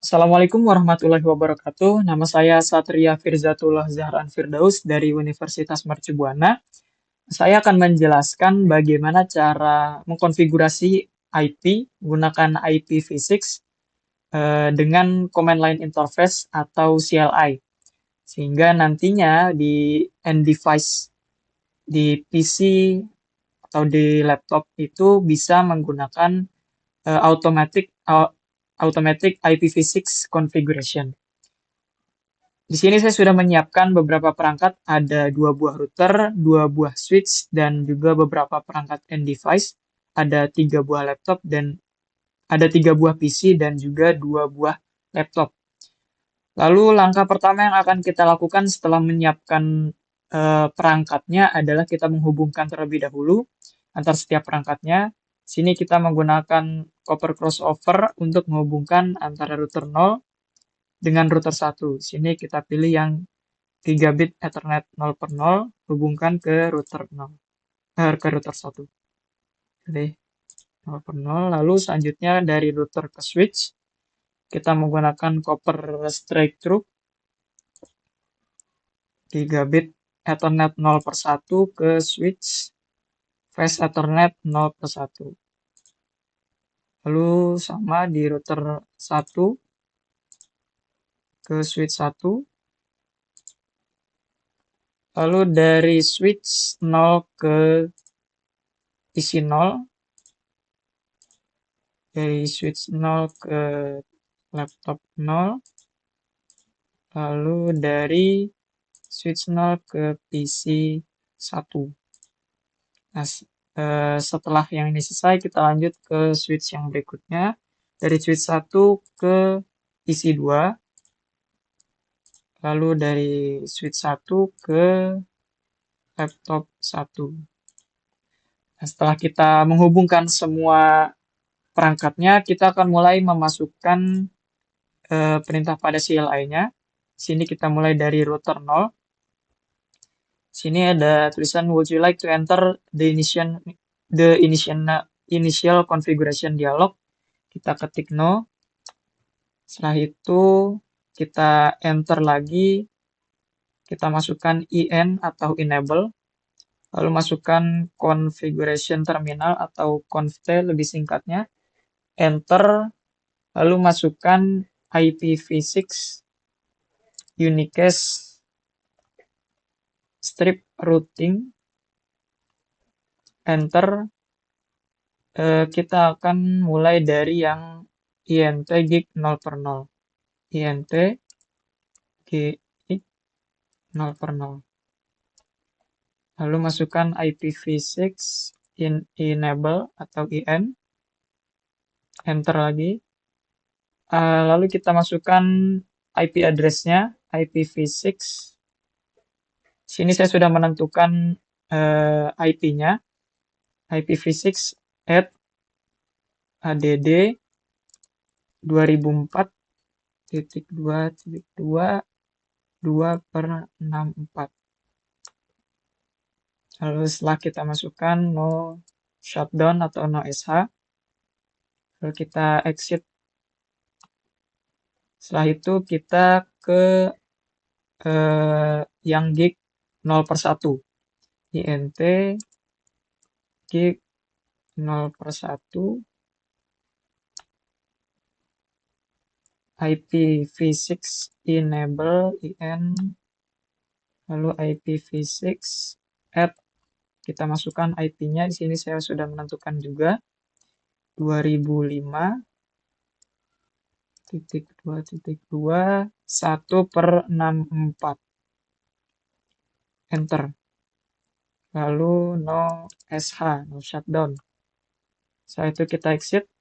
Assalamualaikum warahmatullahi wabarakatuh. Nama saya Satria Firzatullah Zahran Firdaus dari Universitas Mercubuana. Saya akan menjelaskan bagaimana cara mengkonfigurasi IP menggunakan IPv6 dengan command line interface atau CLI. Sehingga nantinya di end device di PC atau di laptop itu bisa menggunakan automatic IPv6 configuration. Di sini saya sudah menyiapkan beberapa perangkat, ada 2 buah router, 2 buah switch, dan juga beberapa perangkat end device, ada 3 buah laptop, dan ada 3 buah PC, dan juga 2 buah laptop. Lalu langkah pertama yang akan kita lakukan setelah menyiapkan perangkatnya adalah kita menghubungkan terlebih dahulu antar setiap perangkatnya. Sini kita menggunakan copper crossover untuk menghubungkan antara router 0 dengan router 1. Sini kita pilih yang 3 bit Ethernet 0 per 0 hubungkan ke router 0, ke router 1. Pilih 0 per 0. Lalu selanjutnya dari router ke switch, kita menggunakan copper straight through 3 bit Ethernet 0 per 1 ke switch fast Ethernet 0 per 1. Lalu sama di router 1 ke switch 1. Lalu dari switch 0 ke PC 0, dari switch 0 ke laptop 0, lalu dari switch 0 ke PC 1. Nah, setelah yang ini selesai, kita lanjut ke switch yang berikutnya. Dari switch 1 ke PC 2, lalu dari switch 1 ke laptop 1. Nah, setelah kita menghubungkan semua perangkatnya, kita akan mulai memasukkan perintah pada CLI-nya. Sini kita mulai dari router 0. Sini ada tulisan would you like to enter the initial configuration dialog. Kita ketik no. Setelah itu kita enter lagi. Kita masukkan IN atau enable. Lalu masukkan configuration terminal atau conft lebih singkatnya. Enter. Lalu masukkan IPv6 unicast strip routing. Enter. Kita akan mulai dari yang INT gig 0 per 0. INT gig 0 per 0. Lalu masukkan IPv6 enable atau IN. Enter lagi. Lalu kita masukkan IP address-nya, IPv6. Sini saya sudah menentukan IP-nya, IPv6 at add 2004.2.2.2/64. Lalu setelah kita masukkan no shutdown atau no sh, lalu kita exit. Setelah itu kita ke yang gig 0 per 1. INT gig 0 per 1 IPv6 enable IN, lalu IPv6 add, kita masukkan IP-nya. Di sini saya sudah menentukan juga 2005.2.2.1/64. Enter. Lalu no sh, no shutdown. Setelah itu kita exit.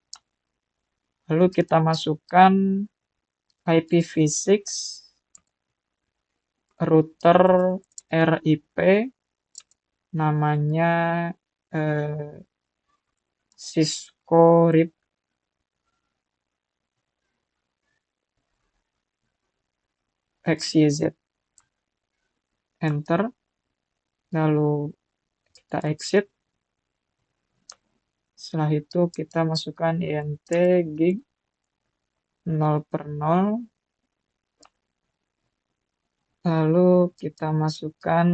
Lalu kita masukkan IPv6 router RIP, namanya Cisco RIP XYZ. Enter. Lalu kita exit. Setelah itu kita masukkan INT gig 0/0. Lalu kita masukkan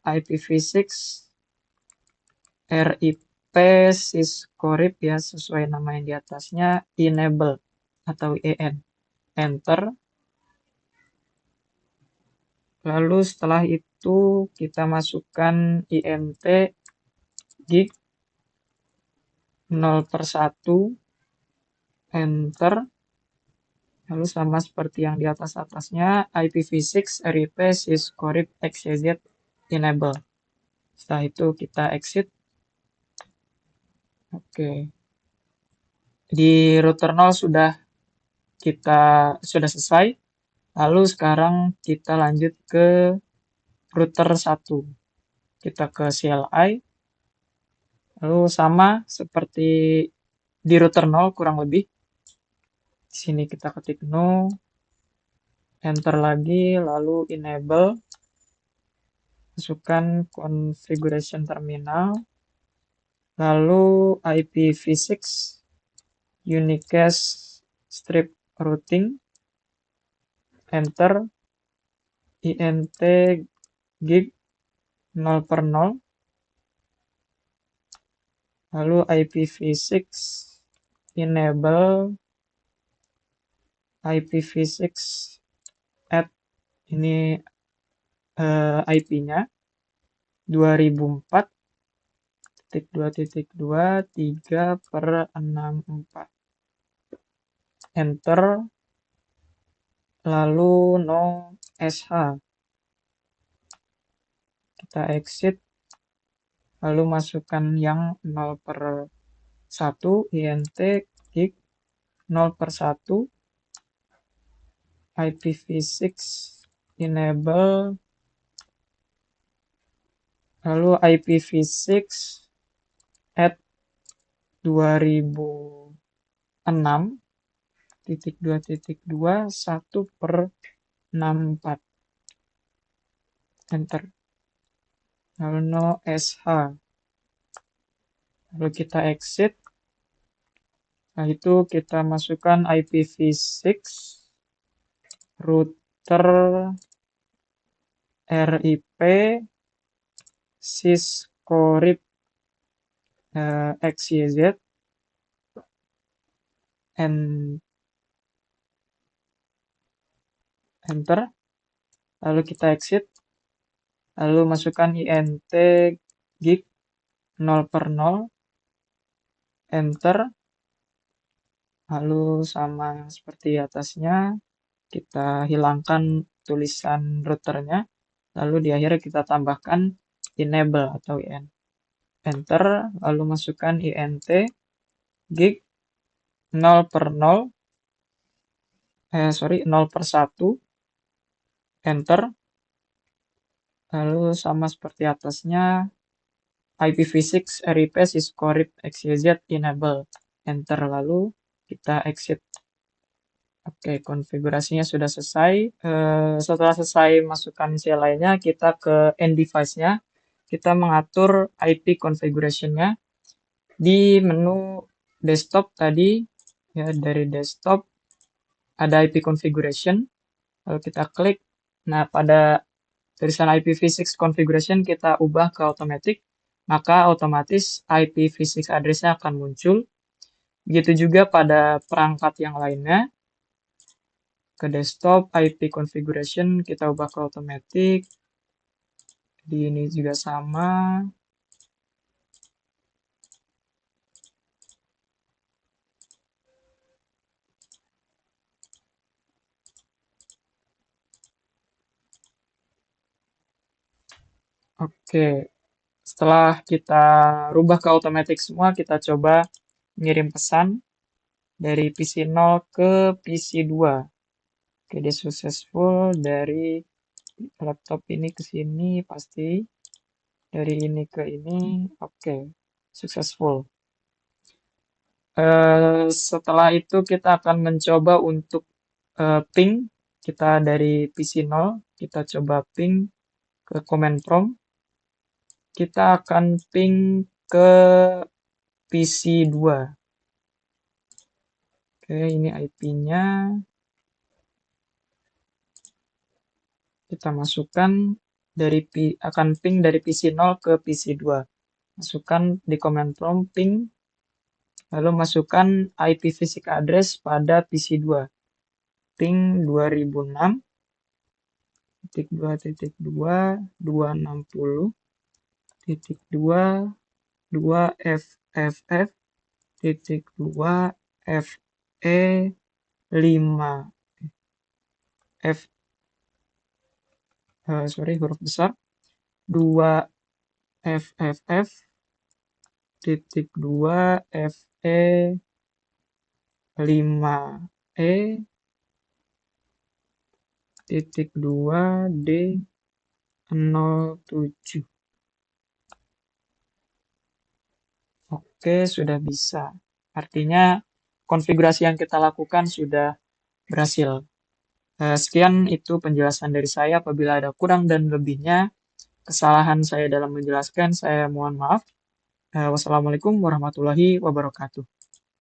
IPv6 RIP syscorip ya, sesuai nama yang di atasnya, enable atau EN. Enter. Lalu setelah itu kita masukkan INT gig 0/1. Enter. Lalu sama seperti yang di atasnya, IPv6 RIP syscorip XYZ enable. Setelah itu kita exit. Oke. Di router 0 sudah selesai. Lalu sekarang kita lanjut ke router 1. Kita ke CLI. Lalu sama seperti di router 0 kurang lebih. Di sini kita ketik no. Enter lagi, lalu enable. Masukkan configuration terminal. Lalu IPv6 unicast strip routing. Enter. INT gig 0/0. Lalu IPv6 enable IPv6 add, ini IP-nya 2004.2.2.3/64. Enter. Lalu no sh. Kita exit. Lalu masukkan yang 0/1 INT gig 0/1 IPv6 enable. Lalu IPv6 add 2006.2.2 1/64. Enter. Lalu no sh. Lalu kita exit. Nah, itu kita masukkan IPv6 router RIP syscorip XYZ enter. Lalu kita exit. Lalu masukkan INT gig 0/0. Enter. Lalu sama seperti atasnya, kita hilangkan tulisan routernya. Lalu di akhir kita tambahkan enable atau en. Enter. Lalu masukkan INT gig 0/0. 0/1. Enter. Lalu sama seperti atasnya, IPv6 RIP syscorip XYZ enable. Enter. Lalu kita exit. Oke, konfigurasinya sudah selesai. Setelah selesai masukkan CLI-nya, kita ke end device-nya. Kita mengatur IP configuration-nya di menu desktop tadi. Ya, dari desktop ada IP configuration. Lalu kita klik. Nah, pada tulisan IPv6 configuration kita ubah ke automatic, maka otomatis IPv6 address-nya akan muncul. Begitu juga pada perangkat yang lainnya. Ke desktop IP configuration kita ubah ke automatic. Di ini juga sama. Oke, setelah kita rubah ke automatic semua, kita coba ngirim pesan dari PC0 ke PC2. Oke, dia successful dari laptop ini ke sini pasti. Dari ini ke ini, oke, successful. Setelah itu kita akan mencoba untuk ping. Kita dari PC0, kita coba ping ke command prompt. Kita akan ping ke PC2. Oke, ini IP-nya. Kita masukkan akan ping dari PC 0 ke PC 2. Masukkan di command prompt ping, lalu masukkan IP physical address pada PC 2. Ping 2006.260.2FFF.2FE5 huruf besar 2FFF.2FE5E.2D07. Oke, sudah bisa. Artinya konfigurasi yang kita lakukan sudah berhasil. Sekian itu penjelasan dari saya. Apabila ada kurang dan lebihnya, kesalahan saya dalam menjelaskan, saya mohon maaf. Wassalamualaikum warahmatullahi wabarakatuh.